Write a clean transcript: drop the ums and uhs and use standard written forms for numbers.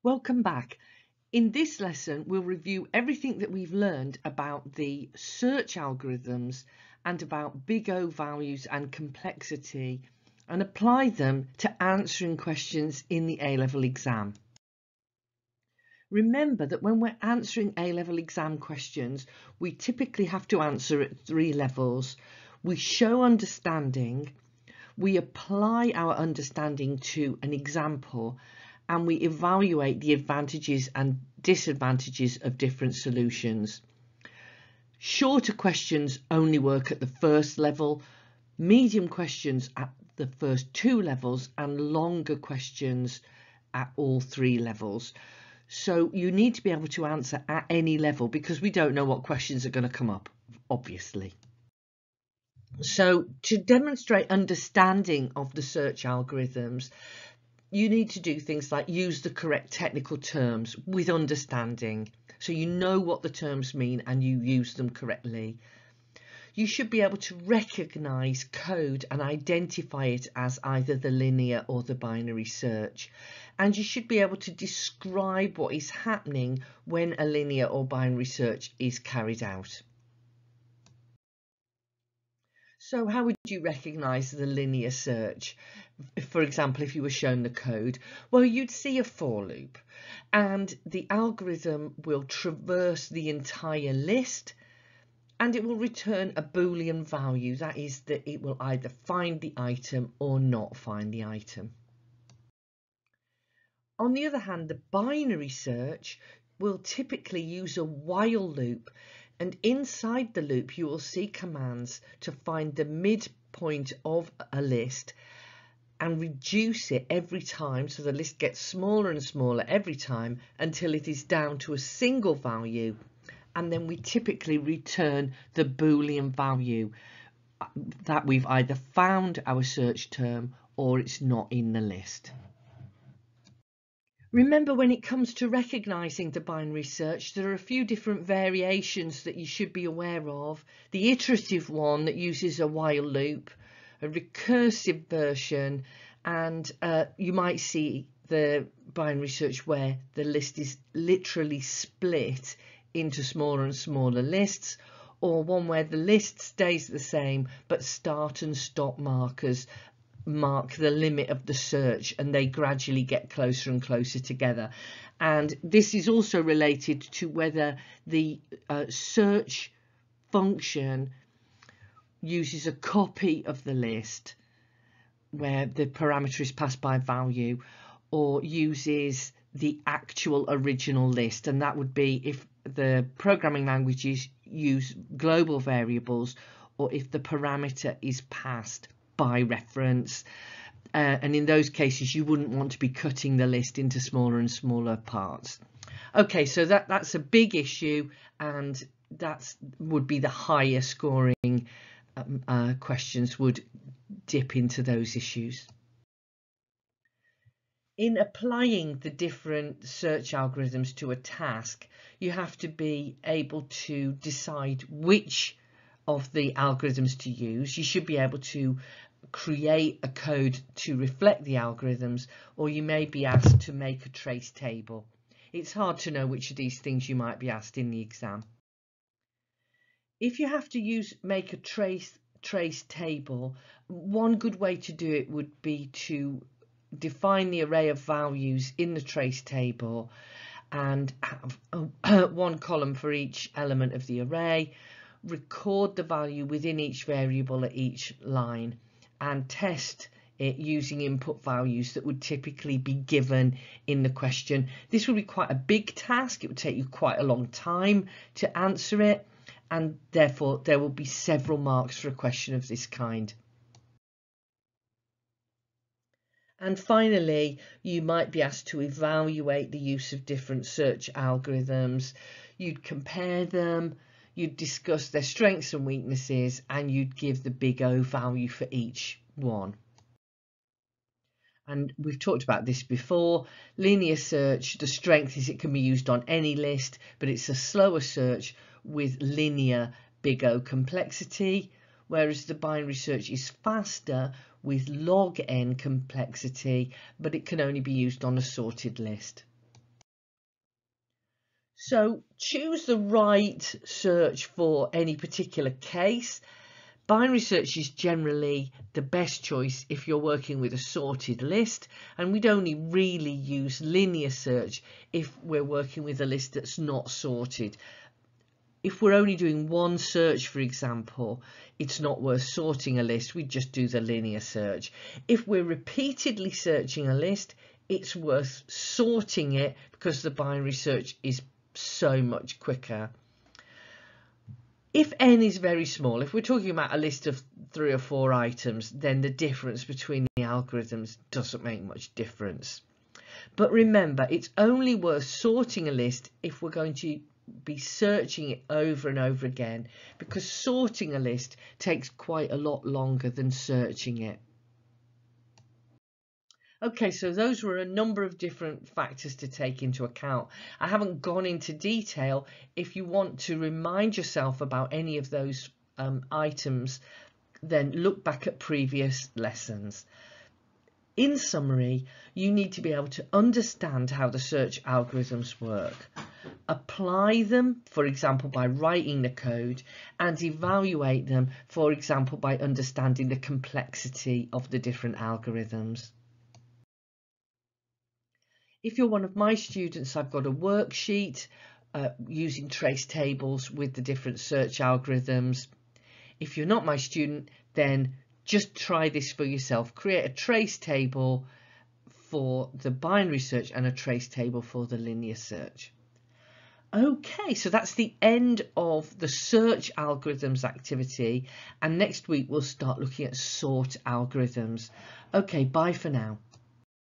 Welcome back. In this lesson, we'll review everything that we've learned about the search algorithms and about big O values and complexity and apply them to answering questions in the A-level exam. Remember that when we're answering A-level exam questions, we typically have to answer at 3 levels. We show understanding, we apply our understanding to an example, and we evaluate the advantages and disadvantages of different solutions. Shorter questions only work at the first level, medium questions at the first 2 levels, and longer questions at all 3 levels. So you need to be able to answer at any level because we don't know what questions are going to come up, obviously. So to demonstrate understanding of the search algorithms, you need to do things like use the correct technical terms with understanding, so you know what the terms mean and you use them correctly. You should be able to recognize code and identify it as either the linear or the binary search. And you should be able to describe what is happening when a linear or binary search is carried out. So how would you recognize the linear search? For example, if you were shown the code, well, you'd see a for loop and the algorithm will traverse the entire list and it will return a Boolean value. That is that it will either find the item or not find the item. On the other hand, the binary search will typically use a while loop, and inside the loop you will see commands to find the midpoint of a list and reduce it every time, so the list gets smaller and smaller every time until it is down to a single value, and then we typically return the Boolean value that we've either found our search term or it's not in the list. Remember, when it comes to recognizing the binary search, there are a few different variations that you should be aware of. The iterative one that uses a while loop, a recursive version, and you might see the binary search where the list is literally split into smaller and smaller lists, or one where the list stays the same but start and stop markers mark the limit of the search and they gradually get closer and closer together. And this is also related to whether the search function uses a copy of the list where the parameter is passed by value, or uses the actual original list, and that would be if the programming languages use global variables or if the parameter is passed by reference, and in those cases you wouldn't want to be cutting the list into smaller and smaller parts. Okay, so that's a big issue, and that would be the higher scoring questions would dip into those issues. In applying the different search algorithms to a task, you have to be able to decide which of the algorithms to use. You should be able to create a code to reflect the algorithms, or you may be asked to make a trace table. It's hard to know which of these things you might be asked in the exam. If you have to make a trace table, one good way to do it would be to define the array of values in the trace table and have one column for each element of the array, record the value within each variable at each line, and test it using input values that would typically be given in the question. This would be quite a big task. It would take you quite a long time to answer it, and therefore there will be several marks for a question of this kind. And finally, you might be asked to evaluate the use of different search algorithms. You'd compare them, you'd discuss their strengths and weaknesses, and you'd give the big O value for each one. And we've talked about this before. Linear search, the strength is it can be used on any list, but it's a slower search with linear big O complexity, whereas the binary search is faster with log n complexity, but it can only be used on a sorted list. So choose the right search for any particular case. Binary search is generally the best choice if you're working with a sorted list, and we'd only really use linear search if we're working with a list that's not sorted. If we're only doing one search, for example, it's not worth sorting a list, we just do the linear search. If we're repeatedly searching a list, it's worth sorting it because the binary search is so much quicker. If n is very small, if we're talking about a list of 3 or 4 items, then the difference between the algorithms doesn't make much difference. But remember, it's only worth sorting a list if we're going to be searching it over and over again, because sorting a list takes quite a lot longer than searching it. Okay, so those were a number of different factors to take into account. I haven't gone into detail. If you want to remind yourself about any of those items, then look back at previous lessons. In summary, you need to be able to understand how the search algorithms work, apply them, for example, by writing the code, and evaluate them, for example, by understanding the complexity of the different algorithms. If you're one of my students, I've got a worksheet using trace tables with the different search algorithms. If you're not my student, then just try this for yourself. Create a trace table for the binary search and a trace table for the linear search. Okay, so that's the end of the search algorithms activity, and next week we'll start looking at sort algorithms. Okay, bye for now.